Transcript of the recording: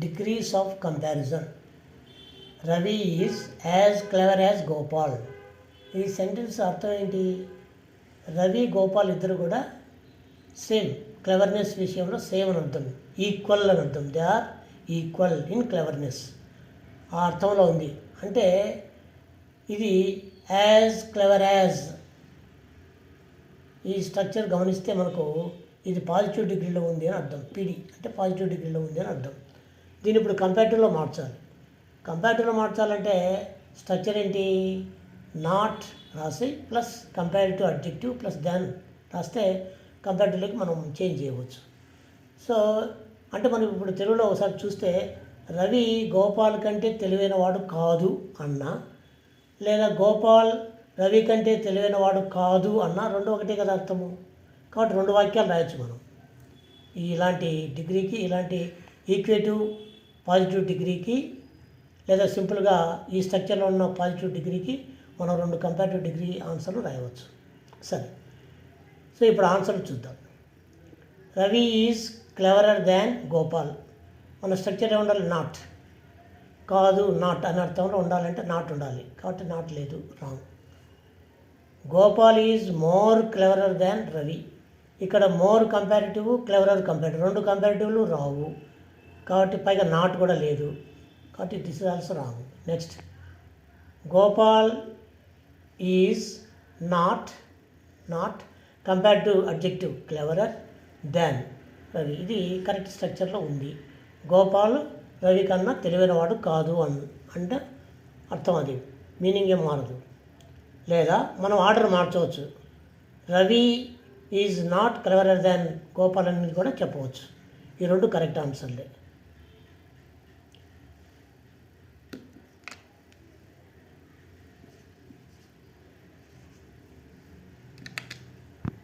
Degrees of comparison. Ravi is as clever as Gopal. ఈ sentence అర్థం ఏంటి? రవి గోపాల్ ఇద్దరు కూడా సేమ్ క్లెవర్నెస్ విషయంలో సేమ్ అని అర్థం, ఈక్వల్ అని అర్థం. They are equal in cleverness ఆ అర్థంలో ఉంది. అంటే ఇది యాజ్ క్లెవర్ యాజ్, ఈ స్ట్రక్చర్ గమనిస్తే మనకు ఇది పాజిటివ్ డిగ్రీలో ఉంది అని అర్థం. పిడి అంటే పాజిటివ్ డిగ్రీలో ఉంది అని అర్థం. దీన్ని ఇప్పుడు కంపారిటివ్లో మార్చాలి. కంపారిటివ్లో మార్చాలంటే స్ట్రక్చర్ ఏంటి? నాట్ రాసి ప్లస్ కంపారిటివ్ అడ్జెక్టివ్ ప్లస్ దాన్ రాస్తే కంపారిటివ్లోకి మనం చేంజ్ చేయవచ్చు. సో అంటే మనం ఇప్పుడు తెలుగులో ఒకసారి చూస్తే రవి గోపాల్ కంటే తెలివైన వాడు కాదు అన్నా, లేదా గోపాల్ రవి కంటే తెలివైన వాడు కాదు అన్నా రెండు ఒకటే కదా అర్థము. కాబట్టి రెండు వాక్యాలు రాయొచ్చు మనం. ఇలాంటి డిగ్రీకి, ఇలాంటి ఈక్వేటివ్ పాజిటివ్ డిగ్రీకి, లేదా సింపుల్గా ఈ స్ట్రక్చర్లో ఉన్న పాజిటివ్ డిగ్రీకి మనం రెండు కంపారిటివ్ డిగ్రీ ఆన్సర్లు రాయవచ్చు. సరే, సో ఇప్పుడు ఆన్సర్లు చూద్దాం. రవి ఈజ్ క్లెవరర్ దాన్ గోపాల్. మన స్ట్రక్చర్ ఏముండాలి? నాట్. కాదు, నాట్ అనే అర్థంలో ఉండాలంటే నాట్ ఉండాలి, కాబట్టి నాట్ లేదు, wrong. Gopal is more cleverer than Ravi. ఇక్కడ మోర్ కంపారిటివ్, క్లెవరర్ కంపారిటివ్, రెండు కంపారిటివ్లు రావు, కాబట్టి పైగా నాట్ కూడా లేదు, కాబట్టి this is also wrong. Next, Gopal is not comparative adjective cleverer than Ravi. ఇది కరెక్ట్ స్ట్రక్చర్లో ఉంది. గోపాల్ రవి కన్నా తెలివైనవాడు కాదు అంటే అర్థం, అది మీనింగ్ ఏం మారదు. లేదా మనం ఆర్డర్ మార్చవచ్చు, రవి ఈజ్ నాట్ క్లెవరర్ దాన్ గోపాల్ అని కూడా చెప్పవచ్చు. ఈ రెండు కరెక్ట్ ఆన్సర్లే.